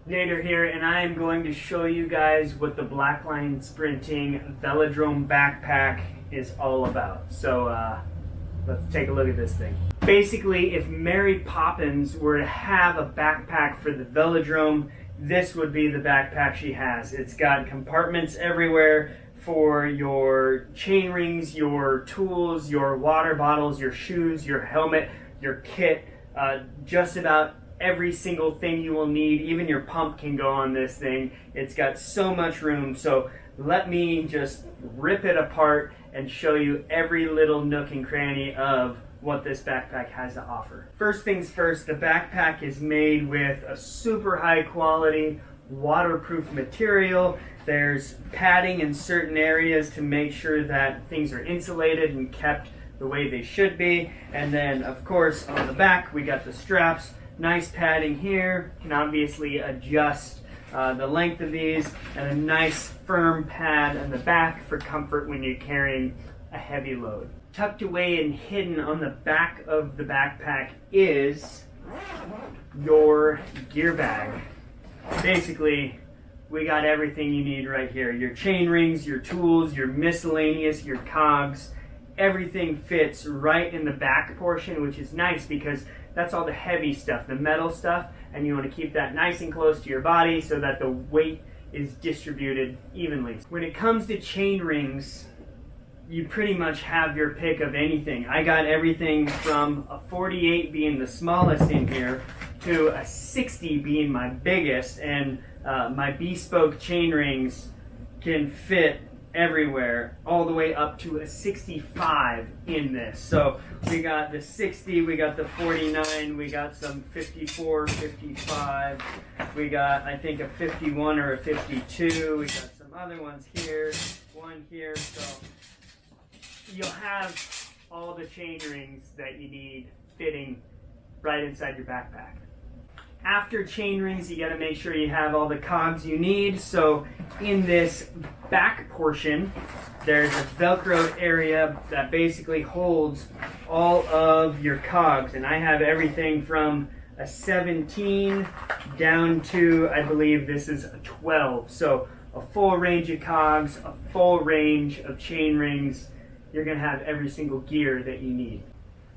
Nader here, and I am going to show you guys what the Blackline Sprinting Velodrome backpack is all about. So let's take a look at this thing. Basically, if Mary Poppins were to have a backpack for the Velodrome, this would be the backpack she has. It's got compartments everywhere for your chain rings, your tools, your water bottles, your shoes, your helmet, your kit, just about every single thing you will need. Even your pump can go on this thing. It's got so much room. So let me just rip it apart and show you every little nook and cranny of what this backpack has to offer. First things first, the backpack is made with a super high quality waterproof material. There's padding in certain areas to make sure that things are insulated and kept the way they should be. And then of course on the back we got the straps. Nice padding here, can obviously adjust the length of these, and a nice firm pad on the back for comfort when you're carrying a heavy load. Tucked away and hidden on the back of the backpack is your gear bag. Basically, we got everything you need right here. Your chain rings, your tools, your miscellaneous, your cogs, everything fits right in the back portion, which is nice because that's all the heavy stuff, the metal stuff, and you want to keep that nice and close to your body so that the weight is distributed evenly. When it comes to chain rings, you pretty much have your pick of anything. I got everything from a 48 being the smallest in here to a 60 being my biggest, and my bespoke chain rings can fit everywhere, all the way up to a 65 in this. So we got the 60, we got the 49, we got some 54, 55, we got I think a 51 or a 52, we got some other ones here, one here. So you'll have all the chain rings that you need fitting right inside your backpack. After chain rings, you got to make sure you have all the cogs you need. So in this back portion, there's a Velcro area that basically holds all of your cogs. And I have everything from a 17 down to, I believe this is a 12. So a full range of cogs, a full range of chain rings. You're going to have every single gear that you need.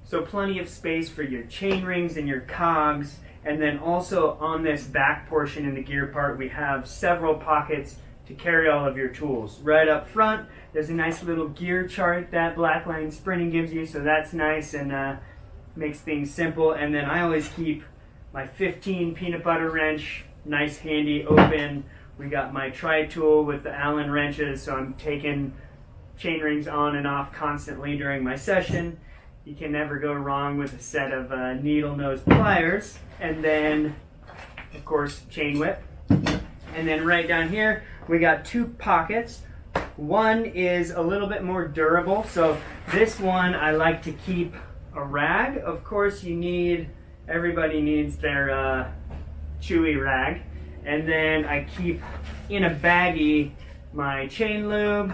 So plenty of space for your chain rings and your cogs. And then also on this back portion in the gear part, we have several pockets to carry all of your tools. Right up front, there's a nice little gear chart that Blackline Sprinting gives you, so that's nice and makes things simple. And then I always keep my 15 peanut butter wrench, nice handy open. We got my tri-tool with the Allen wrenches, so I'm taking chain rings on and off constantly during my session. You can never go wrong with a set of needle nose pliers. And then, of course, chain whip. And then right down here, we got two pockets. One is a little bit more durable. So this one, I like to keep a rag. Of course, everybody needs their chewy rag. And then I keep in a baggie my chain lube.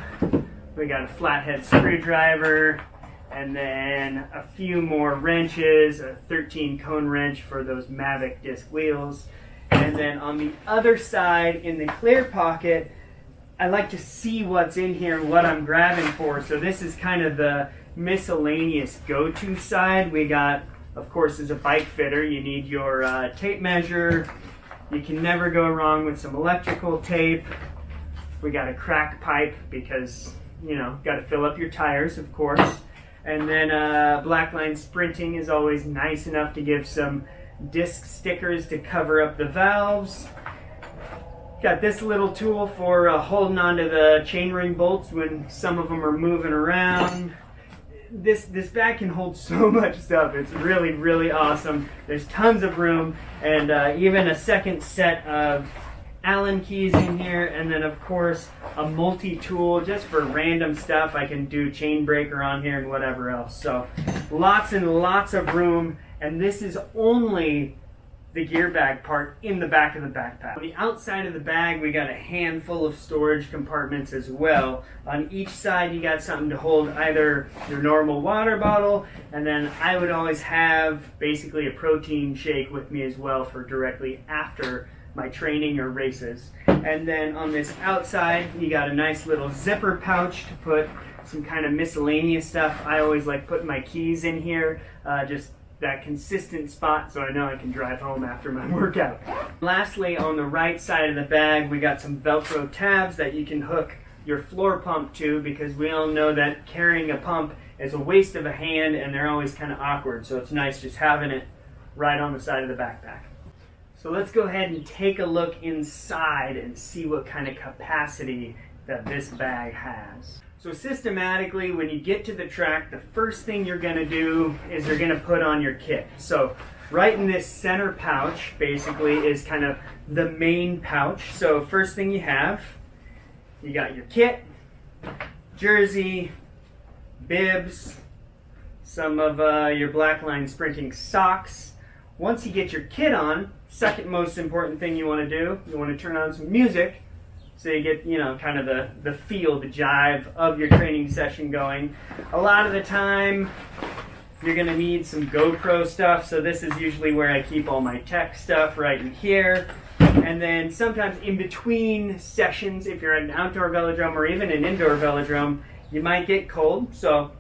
We got a flathead screwdriver. And then a few more wrenches, a 13 cone wrench for those Mavic disc wheels. And then on the other side in the clear pocket, I like to see what's in here, what I'm grabbing for. So this is kind of the miscellaneous go-to side. We got, of course, as a bike fitter, you need your tape measure. You can never go wrong with some electrical tape. We got a crack pipe because, got to fill up your tires, of course. And then Blackline Sprinting is always nice enough to give some disc stickers to cover up the valves. Got this little tool for holding onto the chainring bolts when some of them are moving around. This bag can hold so much stuff. It's really, really awesome. There's tons of room, and even a second set of Allen keys in here, and then of course a multi-tool just for random stuff. I can do chain breaker on here and whatever else. So lots and lots of room, and this is only the gear bag part in the back of the backpack. On the outside of the bag, we got a handful of storage compartments as well. On each side, you got something to hold either your normal water bottle, and then I would always have basically a protein shake with me as well for directly after my training or races. And then on this outside, you got a nice little zipper pouch to put some kind of miscellaneous stuff. I always like putting my keys in here, just that consistent spot so I know I can drive home after my workout. Lastly, on the right side of the bag, we got some Velcro tabs that you can hook your floor pump to, because we all know that carrying a pump is a waste of a hand and they're always kind of awkward, so it's nice just having it right on the side of the backpack. So let's go ahead and take a look inside and see what kind of capacity that this bag has. So systematically, when you get to the track, the first thing you're going to do is you're going to put on your kit. So right in this center pouch basically is kind of the main pouch. So first thing you got your kit, jersey, bibs, some of your Blackline sprinting socks. Once you get your kit on, second most important thing you want to do, you want to turn on some music so you get, kind of the feel, the jive of your training session going. A lot of the time, you're going to need some GoPro stuff, so this is usually where I keep all my tech stuff, right in here. And then sometimes in between sessions, if you're at an outdoor velodrome or even an indoor velodrome, you might get cold, so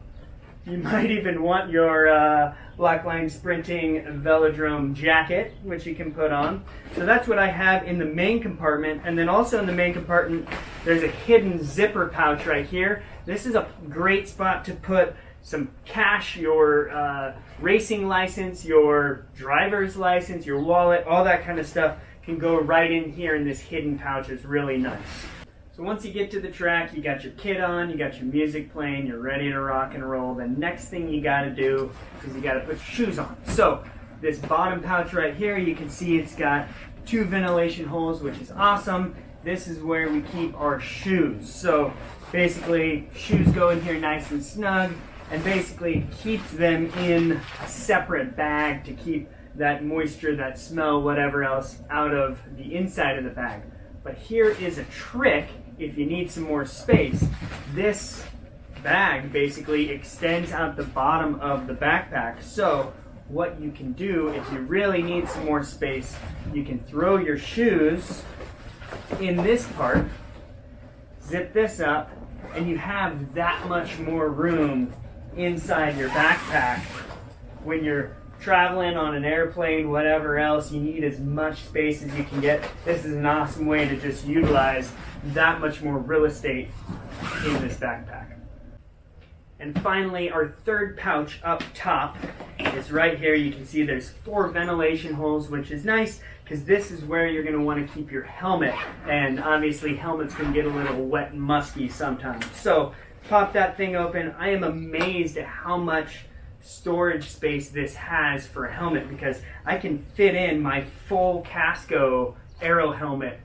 you might even want your Blackline Sprinting Velodrome jacket, which you can put on. So that's what I have in the main compartment. And then also in the main compartment, there's a hidden zipper pouch right here. This is a great spot to put some cash, your racing license, your driver's license, your wallet, all that kind of stuff can go right in here in this hidden pouch. It's really nice. So once you get to the track, you got your kit on, you got your music playing, you're ready to rock and roll. The next thing you got to do is you got to put shoes on. So this bottom pouch right here, you can see it's got 2 ventilation holes, which is awesome. This is where we keep our shoes. So basically, shoes go in here nice and snug, and basically keeps them in a separate bag to keep that moisture, that smell, whatever else out of the inside of the bag. But here is a trick if you need some more space. This bag basically extends out the bottom of the backpack. So what you can do, if you really need some more space, you can throw your shoes in this part, zip this up, and you have that much more room inside your backpack. When you're traveling on an airplane, whatever else, you need as much space as you can get. This is an awesome way to just utilize that much more real estate in this backpack. And finally, our third pouch up top is right here. You can see there's 4 ventilation holes, which is nice because this is where you're going to want to keep your helmet. And obviously helmets can get a little wet and musky sometimes. So pop that thing open. I am amazed at how much storage space this has for a helmet, because I can fit in my full Casco aero helmet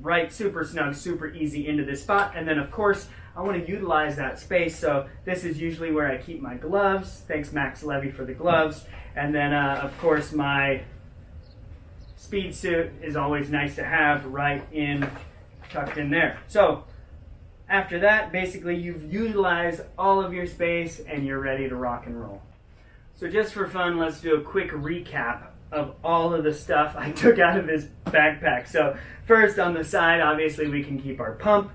right super snug, super easy into this spot. And then of course I want to utilize that space, so this is usually where I keep my gloves. Thanks Max Levy for the gloves. And then of course my speed suit is always nice to have right in, tucked in there. So after that, basically you've utilized all of your space and you're ready to rock and roll. So just for fun, let's do a quick recap of all of the stuff I took out of this backpack. So first, on the side, obviously we can keep our pump,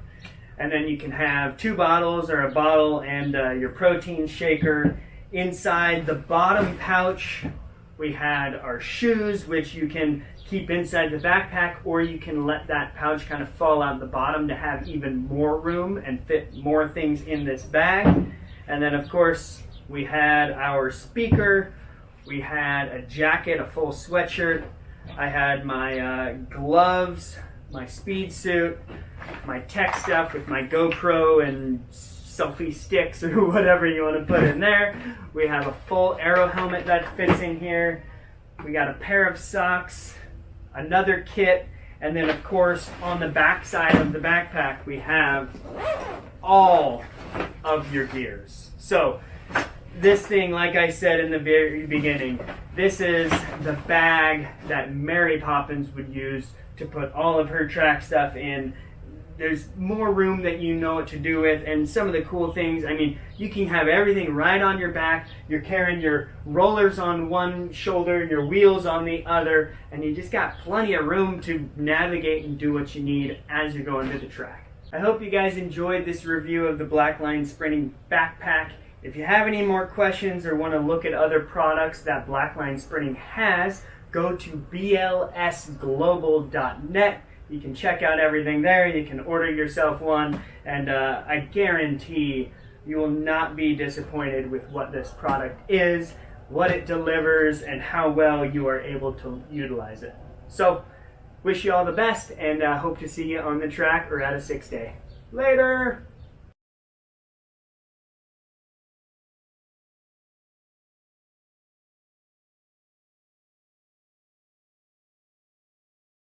and then you can have 2 bottles or a bottle and your protein shaker. Inside the bottom pouch, we had our shoes, which you can keep inside the backpack, or you can let that pouch kind of fall out the bottom to have even more room and fit more things in this bag. And then of course, we had our speaker, we had a jacket, a full sweatshirt, I had my gloves, my speed suit, my tech stuff with my GoPro and selfie sticks or whatever you want to put in there. We have a full aero helmet that fits in here. We got a pair of socks, another kit, and then of course on the back side of the backpack we have all of your gears. So this thing, like I said in the very beginning, this is the bag that Mary Poppins would use to put all of her track stuff in. there's more room that you know what to do with, and some of the cool things, I mean, you can have everything right on your back. You're carrying your rollers on one shoulder, your wheels on the other, and you just got plenty of room to navigate and do what you need as you're going to the track. I hope you guys enjoyed this review of the Blackline Sprinting Backpack. If you have any more questions or want to look at other products that Blackline Sprinting has, go to blsglobal.net. You can check out everything there. You can order yourself one, and I guarantee you will not be disappointed with what this product is, what it delivers, and how well you are able to utilize it. So, wish you all the best, and hope to see you on the track or at a 6-day. Later!